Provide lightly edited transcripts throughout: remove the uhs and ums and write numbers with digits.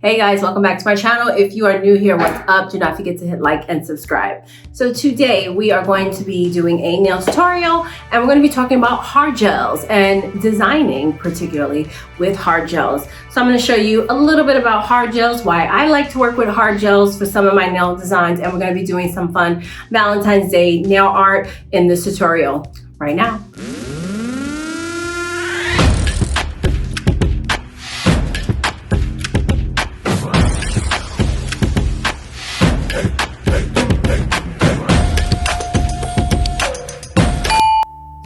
Hey guys, welcome back to my channel. If you are new here, what's up? Do not forget to hit like and subscribe. So today we are going to be doing a nail tutorial and we're going to be talking about hard gels and designing particularly with hard gels. So I'm going to show you a little bit about hard gels, why I like to work with hard gels for some of my nail designs, and we're going to be doing some fun Valentine's Day nail art in this tutorial right now.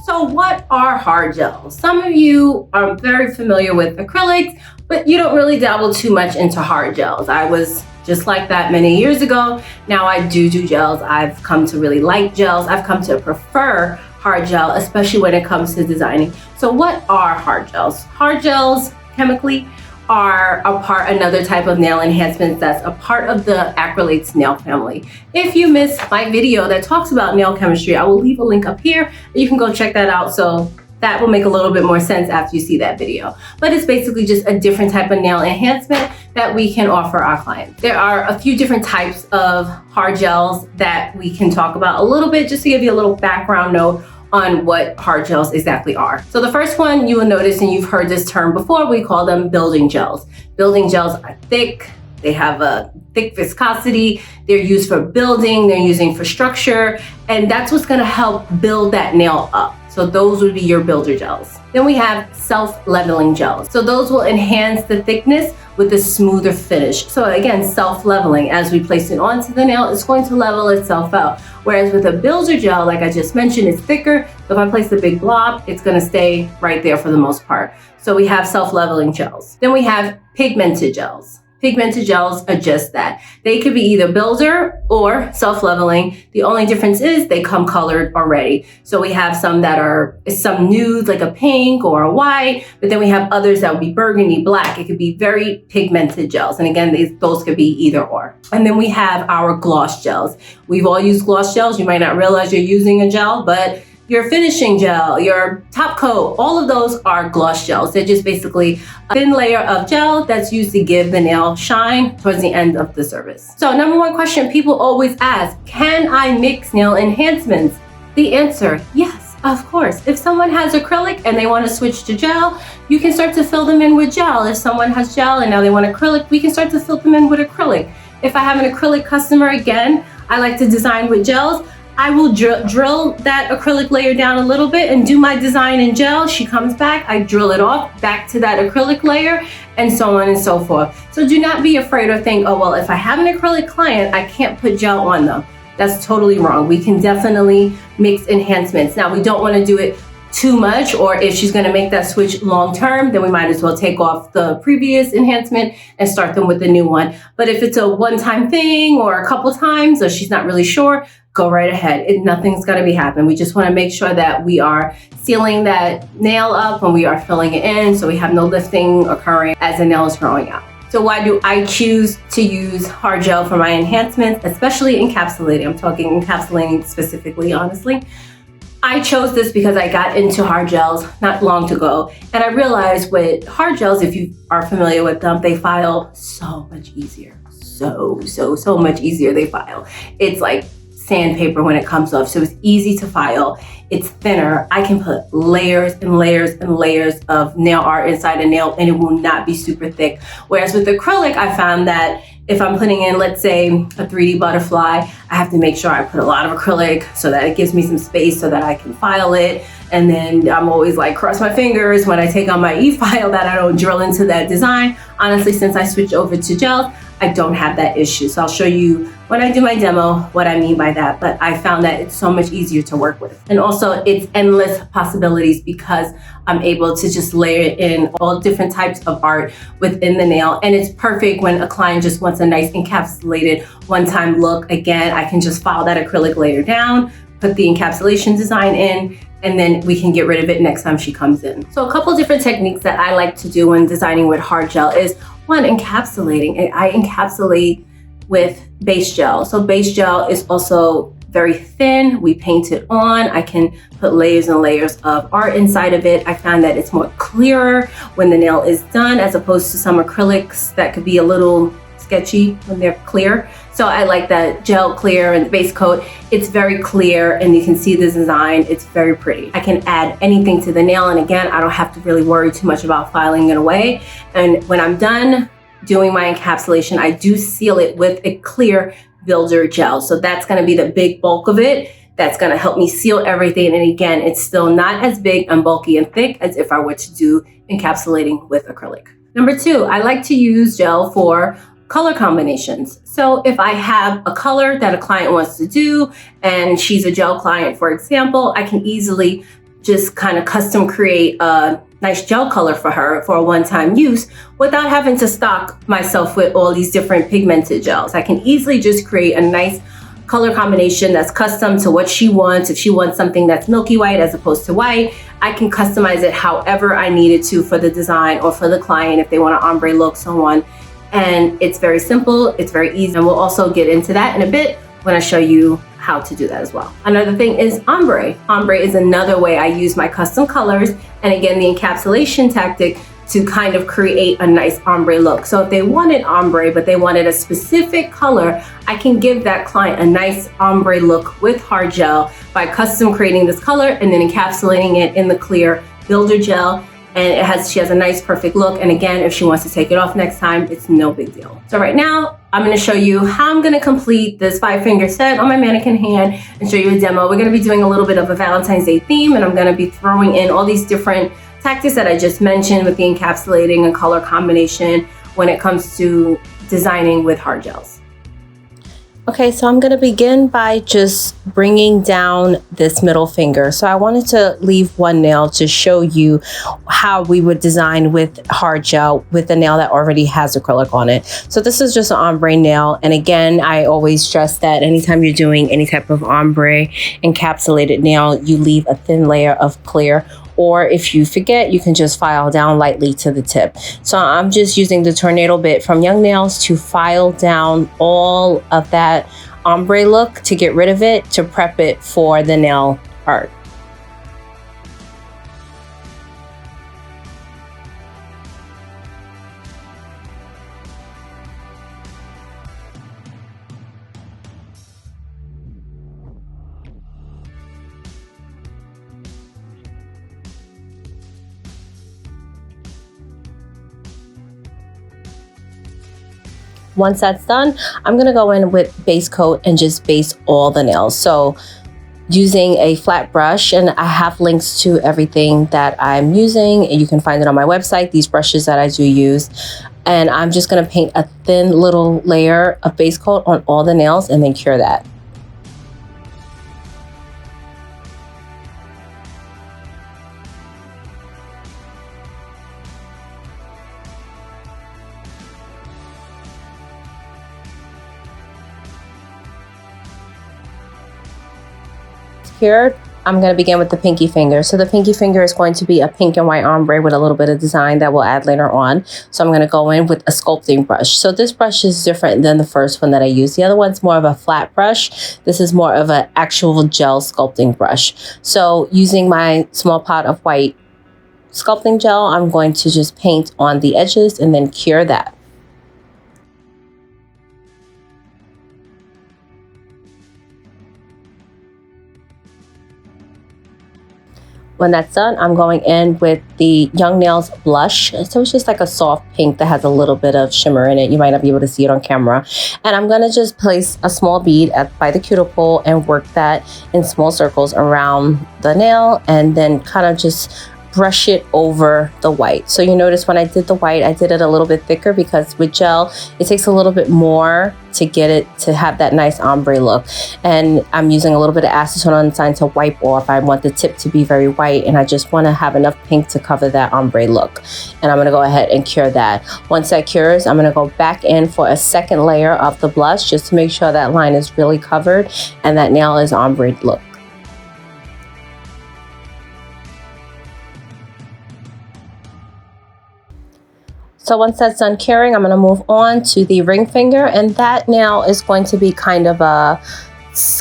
So what are hard gels? Some of you are very familiar with acrylics, but you don't really dabble too much into hard gels. I was just like that many years ago. Now I do gels. I've come to really like gels. I've come to prefer hard gel, especially when it comes to designing. So what are hard gels? Hard gels chemically are another type of nail enhancements that's a part of the acrylates nail family. If you missed my video that talks about nail chemistry, I will leave a link up here. You can go check that out, so that will make a little bit more sense after you see that video. But it's basically just a different type of nail enhancement that we can offer our clients. There are a few different types of hard gels that we can talk about a little bit, just to give you a little background note on what hard gels exactly are. So the first one you will notice, and you've heard this term before, we call them building gels. Building gels are thick, they have a thick viscosity, they're used for building, they're using for structure, and that's what's gonna help build that nail up. So those would be your builder gels. Then we have self-leveling gels. So those will enhance the thickness with a smoother finish. So again, self-leveling, as we place it onto the nail, it's going to level itself out. Whereas with a builder gel, like I just mentioned, it's thicker. So if I place a big blob, it's gonna stay right there for the most part. So we have self-leveling gels. Then we have pigmented gels. Pigmented gels are just that. They could be either builder or self-leveling. The only difference is they come colored already. So we have some that are some nudes, like a pink or a white, but then we have others that would be burgundy, black. It could be very pigmented gels. And again, those could be either or. And then we have our gloss gels. We've all used gloss gels. You might not realize you're using a gel, but your finishing gel, your top coat, all of those are gloss gels. They're just basically a thin layer of gel that's used to give the nail shine towards the end of the service. So number one question people always ask, can I mix nail enhancements? The answer, yes, of course. If someone has acrylic and they want to switch to gel, you can start to fill them in with gel. If someone has gel and now they want acrylic, we can start to fill them in with acrylic. If I have an acrylic customer, again, I like to design with gels. I will drill that acrylic layer down a little bit and do my design in gel. She comes back, I drill it off back to that acrylic layer, and so on and so forth. So do not be afraid or think, oh, well, if I have an acrylic client, I can't put gel on them. That's totally wrong. We can definitely mix enhancements. Now, we don't want to do it too much, or if she's going to make that switch long term, then we might as well take off the previous enhancement and start them with the new one. But if it's a one-time thing or a couple times, or she's not really sure, go right ahead. Nothing's going to be happening. We just want to make sure that we are sealing that nail up when we are filling it in, so we have no lifting occurring as the nail is growing out. So why do I choose to use hard gel for my enhancements, especially encapsulating? I'm talking encapsulating specifically, honestly. I chose this because I got into hard gels not long ago, and I realized with hard gels, if you are familiar with them, they file so much easier. So much easier they file. It's like sandpaper when it comes off, so it's easy to file. It's thinner. I can put layers and layers and layers of nail art inside a nail and it will not be super thick. Whereas with acrylic, I found that if I'm putting in, let's say, a 3D butterfly, I have to make sure I put a lot of acrylic so that it gives me some space so that I can file it. And then I'm always like, cross my fingers when I take on my e-file that I don't drill into that design. Honestly, since I switched over to gels, I don't have that issue. So I'll show you when I do my demo what I mean by that, but I found that it's so much easier to work with. And also it's endless possibilities because I'm able to just layer in all different types of art within the nail. And it's perfect when a client just wants a nice encapsulated one-time look. Again, I can just file that acrylic layer down, put the encapsulation design in, and then we can get rid of it next time she comes in. So a couple different techniques that I like to do when designing with hard gel is, one, encapsulating. I encapsulate with base gel. So base gel is also very thin. We paint it on. I can put layers and layers of art inside of it. I found that it's more clearer when the nail is done, as opposed to some acrylics that could be a little sketchy when they're clear. So I like that gel clear and the base coat. It's very clear and you can see the design. It's very pretty. I can add anything to the nail, and again, I don't have to really worry too much about filing it away. And when I'm done doing my encapsulation, I do seal it with a clear builder gel. So that's going to be the big bulk of it. That's going to help me seal everything. And again, it's still not as big and bulky and thick as if I were to do encapsulating with acrylic. Number 2, I like to use gel for color combinations. So if I have a color that a client wants to do, and she's a gel client, for example, I can easily just kind of custom create a nice gel color for her for a one-time use without having to stock myself with all these different pigmented gels. I can easily just create a nice color combination that's custom to what she wants. If she wants something that's milky white as opposed to white, I can customize it however I need it to for the design or for the client if they want an ombre look, so on. And it's very simple, it's very easy, and we'll also get into that in a bit when I show you how to do that as well. Another thing is ombre. Ombre is another way I use my custom colors, and again, the encapsulation tactic to kind of create a nice ombre look. So if they wanted ombre, but they wanted a specific color, I can give that client a nice ombre look with hard gel by custom creating this color and then encapsulating it in the clear builder gel. And she has a nice perfect look. And again, if she wants to take it off next time, it's no big deal. So right now, I'm gonna show you how I'm gonna complete this 5-finger set on my mannequin hand and show you a demo. We're gonna be doing a little bit of a Valentine's Day theme, and I'm gonna be throwing in all these different tactics that I just mentioned with the encapsulating and color combination when it comes to designing with hard gels. Okay, so I'm going to begin by just bringing down this middle finger. So I wanted to leave one nail to show you how we would design with hard gel with a nail that already has acrylic on it. So this is just an ombre nail. And again, I always stress that anytime you're doing any type of ombre encapsulated nail, you leave a thin layer of clear. Or if you forget, you can just file down lightly to the tip. So I'm just using the tornado bit from Young Nails to file down all of that ombre look to get rid of it, to prep it for the nail art. Once that's done, I'm gonna go in with base coat and just base all the nails. So using a flat brush, and I have links to everything that I'm using, and you can find it on my website, these brushes that I do use. And I'm just gonna paint a thin little layer of base coat on all the nails and then cure that. Here, I'm going to begin with the pinky finger. So the pinky finger is going to be a pink and white ombre with a little bit of design that we'll add later on. So I'm going to go in with a sculpting brush. So this brush is different than the first one that I used. The other one's more of a flat brush. This is more of an actual gel sculpting brush. So using my small pot of white sculpting gel, I'm going to just paint on the edges and then cure that. When that's done, I'm going in with the Young Nails blush. So it's just like a soft pink that has a little bit of shimmer in it. You might not be able to see it on camera. And I'm gonna just place a small bead by the cuticle and work that in small circles around the nail, and then kind of just brush it over the white. So you notice when I did the white, I did it a little bit thicker because with gel, it takes a little bit more to get it to have that nice ombre look. And I'm using a little bit of acetone on the side to wipe off. I want the tip to be very white, and I just want to have enough pink to cover that ombre look. And I'm going to go ahead and cure that. Once that cures, I'm going to go back in for a second layer of the blush just to make sure that line is really covered and that nail is ombre look. So once that's done curing, I'm going to move on to the ring finger, and that nail is going to be kind of a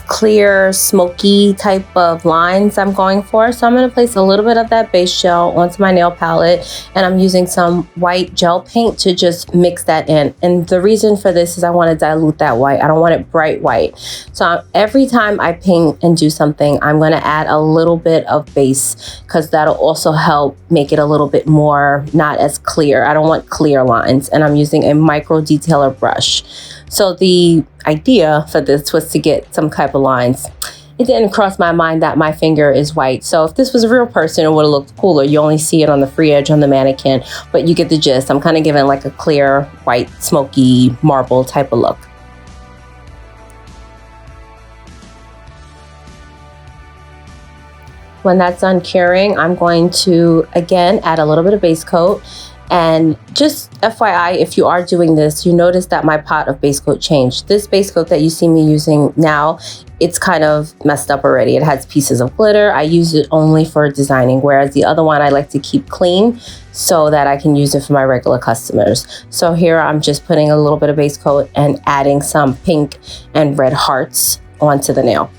clear, smoky type of lines I'm going for. So I'm going to place a little bit of that base gel onto my nail palette, and I'm using some white gel paint to just mix that in. And the reason for this is I want to dilute that white. I don't want it bright white. So every time I paint and do something, I'm going to add a little bit of base, because that'll also help make it a little bit more not as clear. I don't want clear lines, and I'm using a micro detailer brush. So the idea for this was to get some type of lines. It didn't cross my mind that my finger is white. So if this was a real person, it would have looked cooler. You only see it on the free edge on the mannequin, but you get the gist. I'm kind of giving like a clear, white, smoky, marble type of look. When that's done curing, I'm going to, again, add a little bit of base coat. And just FYI, if you are doing this, you notice that my pot of base coat changed. This base coat that you see me using now, it's kind of messed up already. It has pieces of glitter. I use it only for designing, whereas the other one I like to keep clean so that I can use it for my regular customers. So here I'm just putting a little bit of base coat and adding some pink and red hearts onto the nail.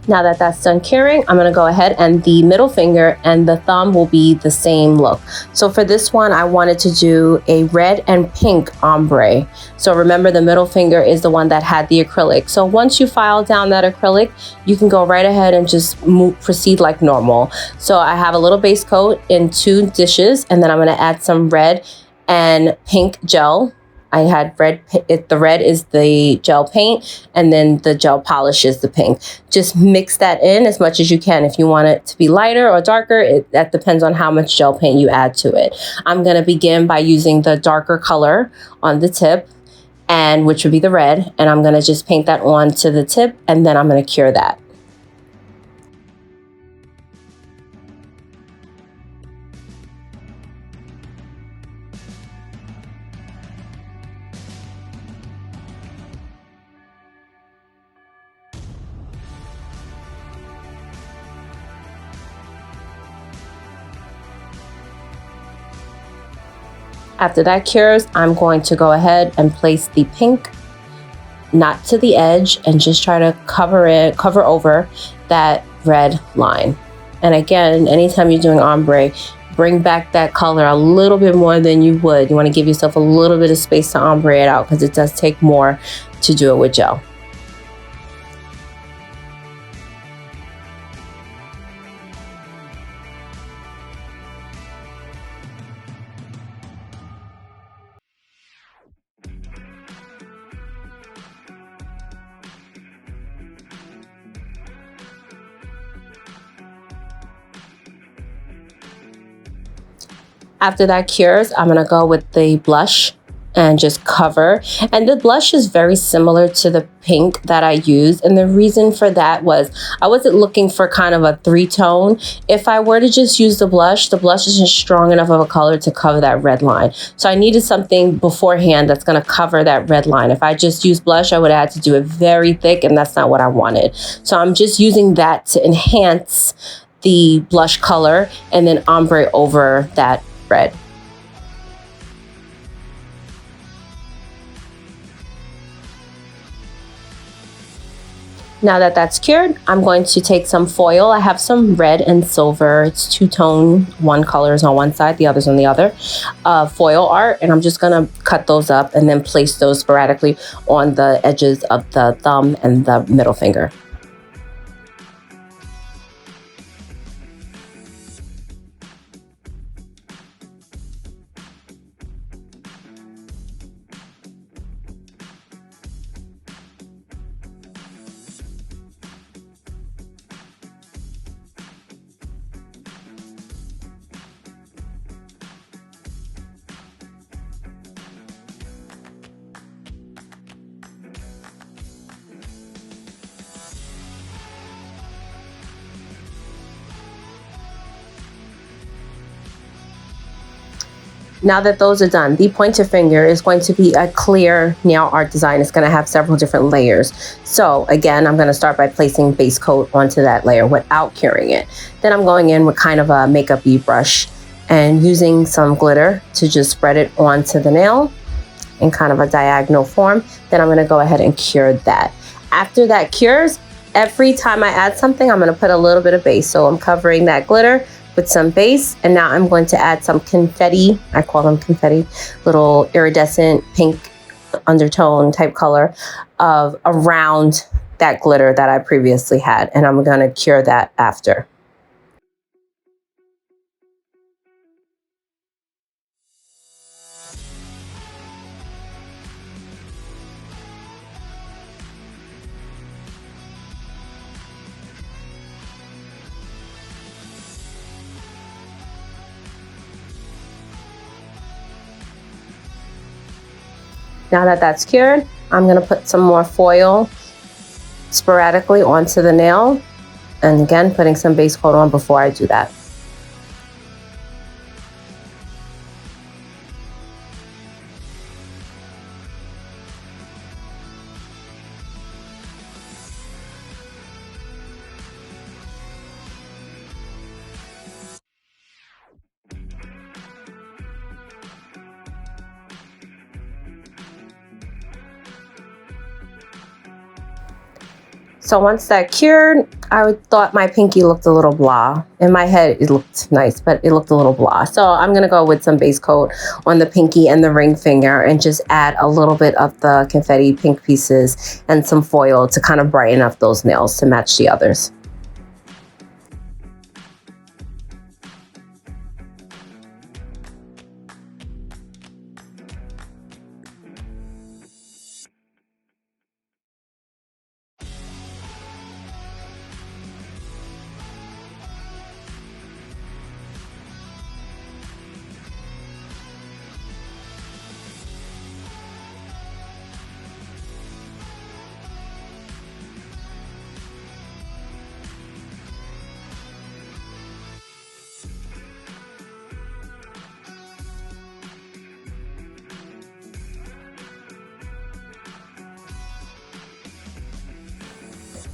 Now that that's done curing, I'm gonna go ahead, and the middle finger and the thumb will be the same look. So for this one, I wanted to do a red and pink ombre. So remember, the middle finger is the one that had the acrylic. So once you file down that acrylic, you can go right ahead and just proceed like normal. So I have a little base coat in 2 dishes, and then I'm gonna add some red and pink gel. I had red, the red is the gel paint, and then the gel polish is the pink. Just mix that in as much as you can. If you want it to be lighter or darker, that depends on how much gel paint you add to it. I'm gonna begin by using the darker color on the tip, and which would be the red, and I'm gonna just paint that on to the tip, and then I'm gonna cure that. After that cures, I'm going to go ahead and place the pink, not to the edge, and just try to cover over that red line. And again, anytime you're doing ombre, bring back that color a little bit more than you would. You want to give yourself a little bit of space to ombre it out, because it does take more to do it with gel. After that cures, I'm gonna go with the blush and just cover. And the blush is very similar to the pink that I used. And the reason for that was I wasn't looking for kind of a 3-tone. If I were to just use the blush isn't strong enough of a color to cover that red line. So I needed something beforehand that's gonna cover that red line. If I just used blush, I would have had to do it very thick, and that's not what I wanted. So I'm just using that to enhance the blush color and then ombre over that red. Now that that's cured, I'm going to take some foil. I have some red and silver. It's 2-tone. One color is on one side, the other's on the other. Foil art, and I'm just gonna cut those up and then place those sporadically on the edges of the thumb and the middle finger. Now that those are done, the pointer finger is going to be a clear nail art design. It's going to have several different layers. So again, I'm going to start by placing base coat onto that layer without curing it. Then I'm going in with kind of a makeup-y brush and using some glitter to just spread it onto the nail in kind of a diagonal form. Then I'm going to go ahead and cure that. After that cures, every time I add something, I'm going to put a little bit of base. So I'm covering that glitter with some base, and now I'm going to add some confetti. I call them confetti, little iridescent pink undertone type color of around that glitter that I previously had, and I'm going to cure that after. Now that that's cured, I'm going to put some more foil sporadically onto the nail, and again putting some base coat on before I do that. So once that cured, I thought my pinky looked a little blah. In my head, it looked nice, but it looked a little blah. So I'm gonna go with some base coat on the pinky and the ring finger and just add a little bit of the confetti pink pieces and some foil to kind of brighten up those nails to match the others.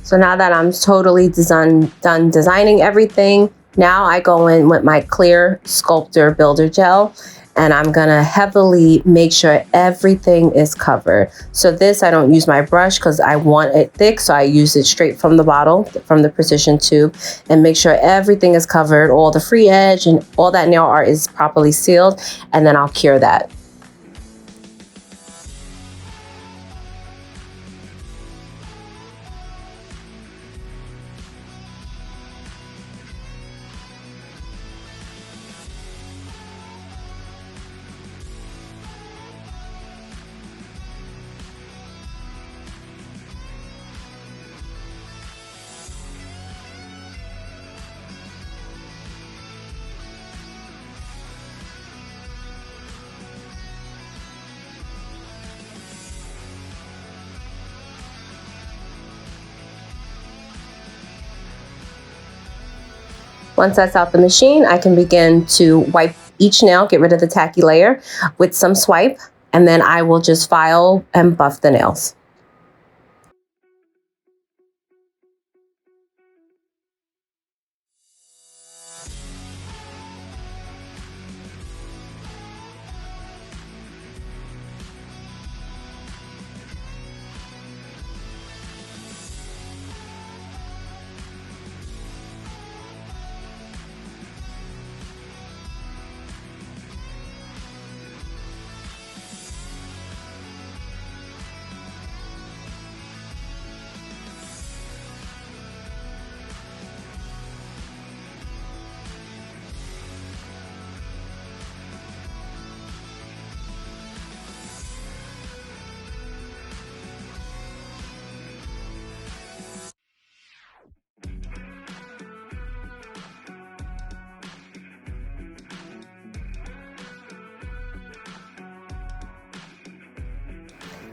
So now that I'm totally done designing everything, now I go in with my clear Sculptor builder gel, and I'm gonna heavily make sure everything is covered. So this, I don't use my brush because I want it thick, so I use it straight from the bottle, from the precision tube, and make sure everything is covered, all the free edge and all that nail art is properly sealed, and then I'll cure that. Once that's out the machine, I can begin to wipe each nail, get rid of the tacky layer with some swipe, and then I will just file and buff the nails.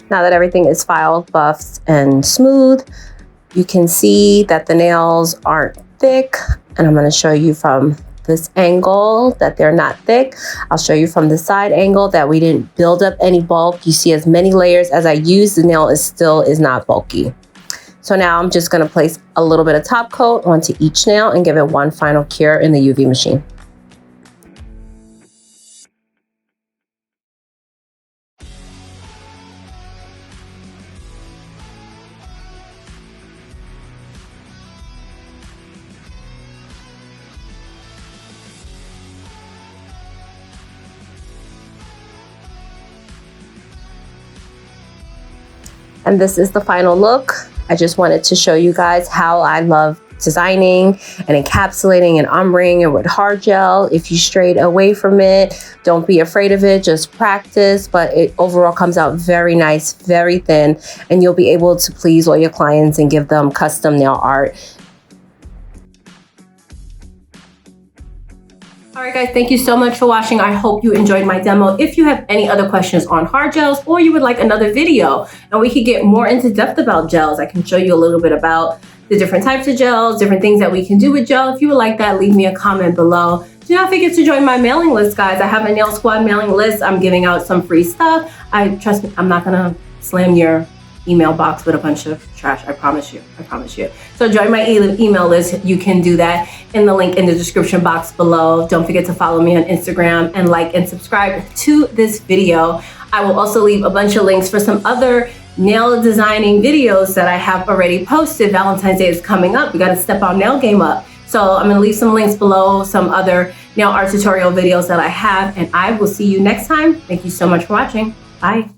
Now that everything is filed, buffed, and smooth, you can see that the nails aren't thick, and I'm going to show you from this angle that they're not thick. I'll show you from the side angle that we didn't build up any bulk. You see as many layers as I use, the nail is not bulky. So now I'm just gonna place a little bit of top coat onto each nail and give it one final cure in the UV machine. And this is the final look. I just wanted to show you guys how I love designing and encapsulating and ombreing and with hard gel. If you strayed away from it, don't be afraid of it, just practice. But it overall comes out very nice, very thin, and you'll be able to please all your clients and give them custom nail art. All right, guys, thank you so much for watching. I hope you enjoyed my demo. If you have any other questions on hard gels or you would like another video and we could get more into depth about gels, I can show you a little bit about the different types of gels, different things that we can do with gel. If you would like that, leave me a comment below. Do not forget to join my mailing list, guys. I have a Nail Squad mailing list. I'm giving out some free stuff. Trust me, I'm not gonna slam your email box with a bunch of trash. I promise you. I promise you. So join my email list. You can do that in the link in the description box below. Don't forget to follow me on Instagram and like and subscribe to this video. I will also leave a bunch of links for some other nail designing videos that I have already posted. Valentine's Day is coming up. We got to step our nail game up. So I'm going to leave some links below, some other nail art tutorial videos that I have, and I will see you next time. Thank you so much for watching. Bye.